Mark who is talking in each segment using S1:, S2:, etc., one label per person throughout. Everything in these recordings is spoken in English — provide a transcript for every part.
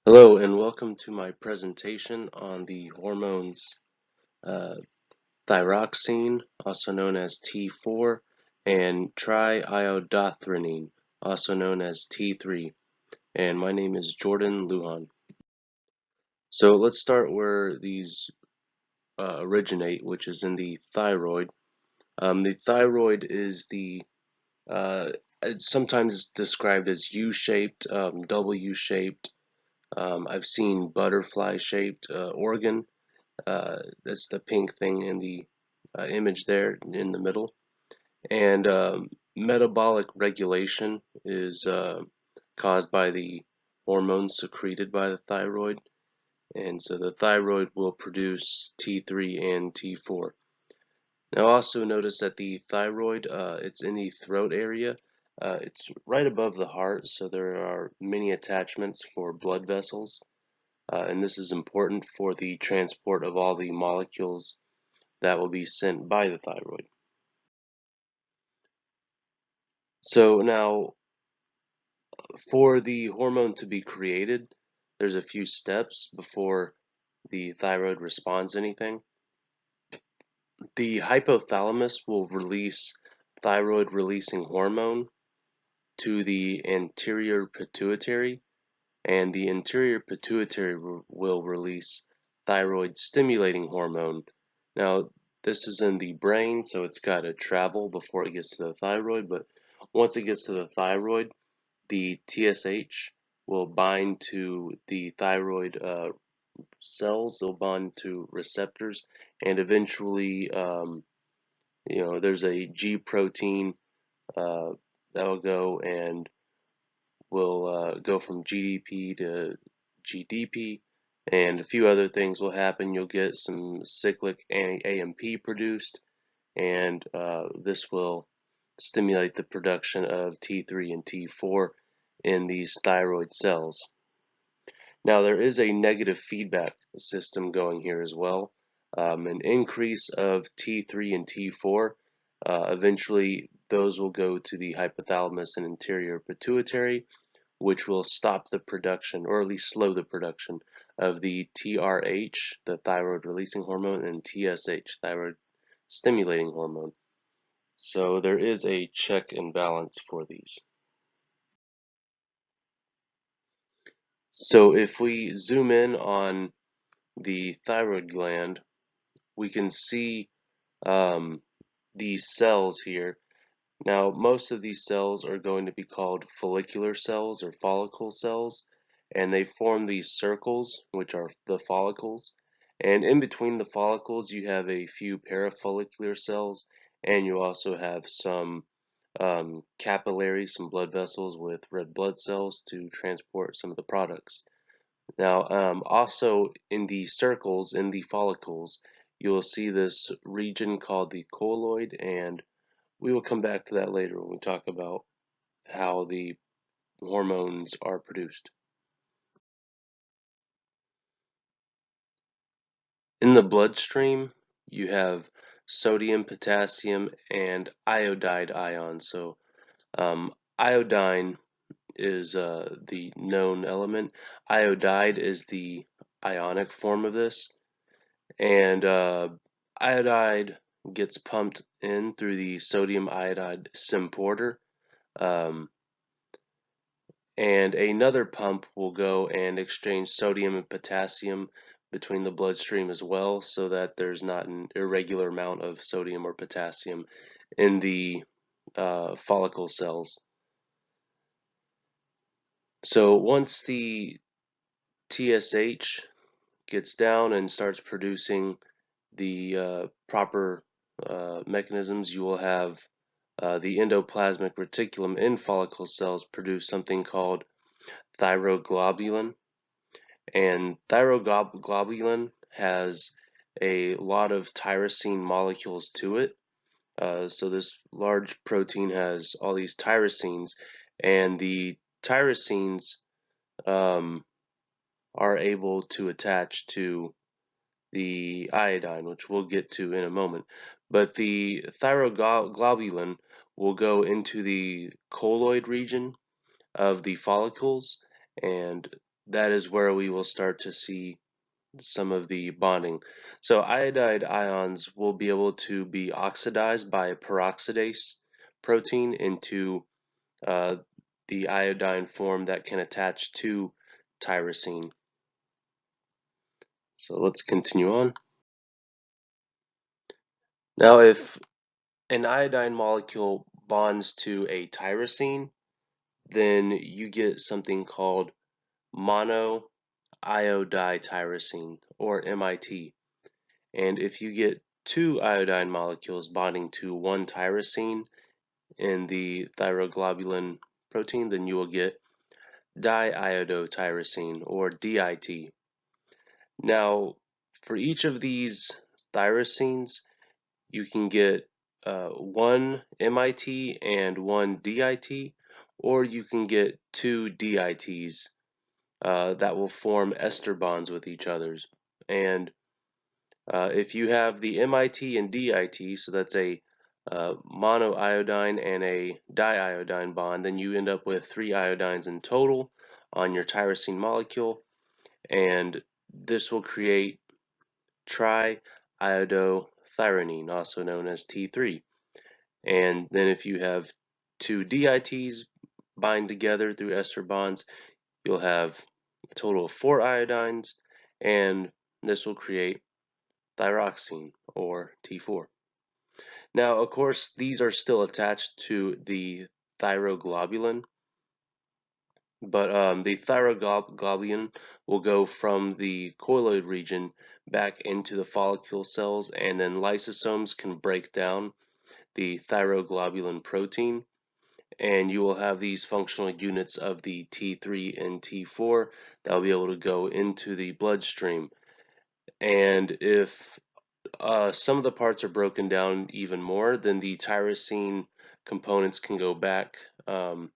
S1: Hello and welcome to my presentation on the hormones uh, thyroxine, also known as T4, and triiodothyronine, also known as T3. And my name is Jordan Lujan. So let's start where these originate, which is in the thyroid. The thyroid is uh, it's sometimes described as U-shaped, W-shaped. I've seen butterfly-shaped organ. That's the pink thing in the image there in the middle. And metabolic regulation is caused by the hormones secreted by the thyroid. And so the thyroid will produce T3 and T4. Now also notice that the thyroid, it's in the throat area. It's right above the heart, so there are many attachments for blood vessels. And this is important for the transport of all the molecules that will be sent by the thyroid. So now, for the hormone to be created, there's a few steps before the thyroid responds to anything. The hypothalamus will release thyroid releasing hormone to the anterior pituitary, and the anterior pituitary will release thyroid stimulating hormone. Now, this is in the brain, so it's got to travel before it gets to the thyroid, but once it gets to the thyroid, the TSH will bind to the thyroid cells, they'll bind to receptors, and eventually, there's a G protein uh, that will go and will go from GDP to GDP, and a few other things will happen. You'll get some cyclic AMP produced, and this will stimulate the production of T3 and T4 in these thyroid cells. Now, there is a negative feedback system going here as well. An increase of T3 and T4, eventually those will go to the hypothalamus and anterior pituitary, which will stop the production, or at least slow the production, of the TRH, the thyroid releasing hormone, and TSH, thyroid stimulating hormone. So there is a check and balance for these. So if we zoom in on the thyroid gland, we can see um, these cells here. Now, most of these cells are going to be called follicular cells or follicle cells, and they form these circles, which are the follicles. And in between the follicles, you have a few parafollicular cells, and you also have some capillaries, some blood vessels with red blood cells to transport some of the products. Now, also in the circles, in the follicles, you will see this region called the colloid, and we will come back to that later when we talk about how the hormones are produced. In the bloodstream, you have sodium, potassium, and iodide ions. So, iodine is the known element. Iodide is the ionic form of this. And iodide gets pumped in through the sodium iodide symporter, um, and another pump will go and exchange sodium and potassium between the bloodstream as well, so that there's not an irregular amount of sodium or potassium in the follicle cells. So once the TSH gets down and starts producing the proper mechanisms, you will have the endoplasmic reticulum in follicle cells produce something called thyroglobulin. And thyroglobulin has a lot of tyrosine molecules to it. So this large protein has all these tyrosines, and the tyrosines um, are able to attach to the iodine, which we'll get to in a moment. But the thyroglobulin will go into the colloid region of the follicles, and that is where we will start to see some of the bonding. So iodide ions will be able to be oxidized by a peroxidase protein into uh, the iodine form that can attach to tyrosine. So let's continue on. Now, if an iodine molecule bonds to a tyrosine, then you get something called monoiodityrosine, or MIT. And if you get two iodine molecules bonding to one tyrosine in the thyroglobulin protein, then you will get diiodotyrosine, or DIT. Now, for each of these tyrosines, you can get one MIT and one DIT, or you can get two DITs that will form ester bonds with each other's. And if you have the MIT and DIT, so that's a monoiodine and a diiodine bond, then you end up with three iodines in total on your tyrosine molecule, and this will create triiodothyronine, also known as T3. And then if you have two DITs bind together through ester bonds, you'll have a total of four iodines, and this will create thyroxine, or T4. Now, of course, these are still attached to the thyroglobulin, but the thyroglobulin will go from the colloid region back into the follicle cells, and then lysosomes can break down the thyroglobulin protein, and you will have these functional units of the T3 and T4 that will be able to go into the bloodstream. And if some of the parts are broken down even more, then the tyrosine components can go back and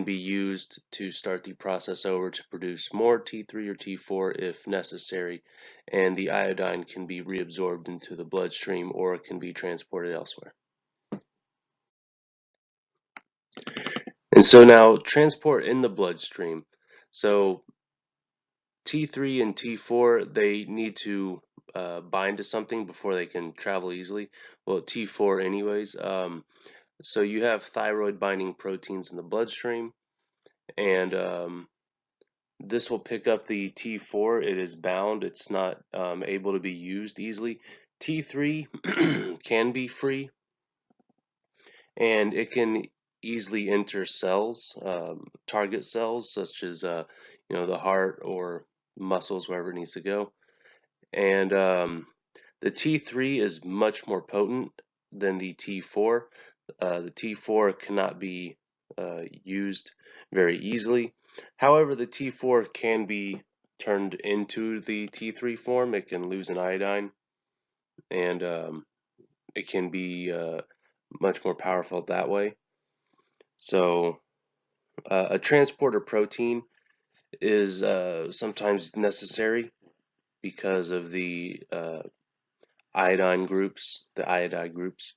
S1: be used to start the process over to produce more T3 or T4 if necessary, and the iodine can be reabsorbed into the bloodstream or it can be transported elsewhere. And so now transport in the bloodstream. So T3 and T4, they need to bind to something before they can travel easily. Well, T4 anyways. So you have thyroid binding proteins in the bloodstream, and this will pick up the T4. It is bound. It's not able to be used easily. T3 can be free, and it can easily enter cells, target cells such as the heart or muscles, wherever it needs to go. And the T3 is much more potent than the T4. The T4 cannot be used very easily. However, the T4 can be turned into the T3 form. It can lose an iodine, and it can be much more powerful that way. So a transporter protein is sometimes necessary because of the iodine groups, the iodide groups.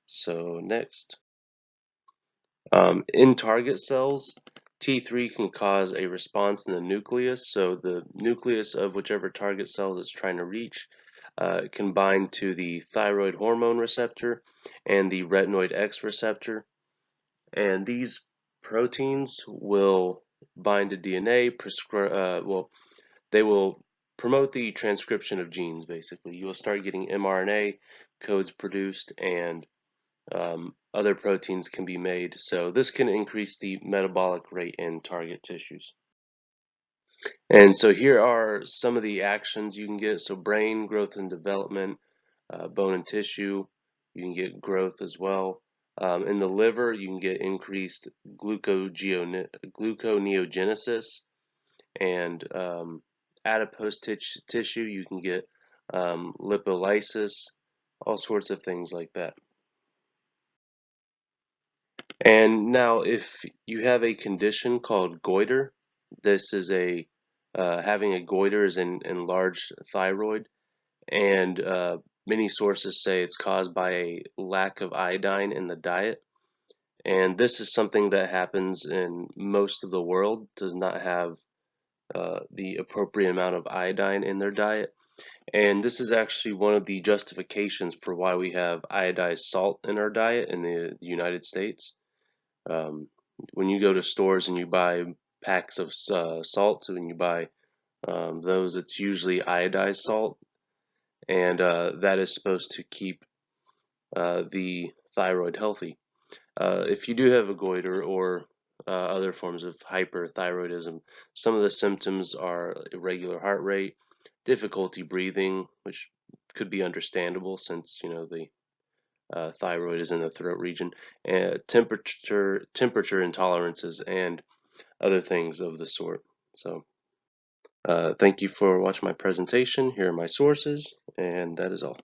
S1: So next, in target cells, T3 can cause a response in the nucleus. So the nucleus of whichever target cell it's trying to reach can bind to the thyroid hormone receptor and the retinoid X receptor. And these proteins will bind to DNA, they will promote the transcription of genes, basically. You will start getting mRNA codes produced, and other proteins can be made. So this can increase the metabolic rate in target tissues. And so here are some of the actions you can get. So brain growth and development, bone and tissue, you can get growth as well. In the liver, you can get increased gluconeogenesis, and adipose tissue, you can get lipolysis, all sorts of things like that. And now, if you have a condition called goiter, this is having a goiter is an enlarged thyroid, and many sources say it's caused by a lack of iodine in the diet. And this is something that happens in most of the world, does not have the appropriate amount of iodine in their diet. And this is actually one of the justifications for why we have iodized salt in our diet in the United States. Um, when you go to stores and you buy packs of salt, when you buy those, it's usually iodized salt, and that is supposed to keep the thyroid healthy. If you do have a goiter or other forms of hyperthyroidism, some of the symptoms are irregular heart rate, difficulty breathing, which could be understandable since the thyroid is in the throat region, and temperature intolerances, and other things of the sort. So, thank you for watching my presentation. Here are my sources, and that is all.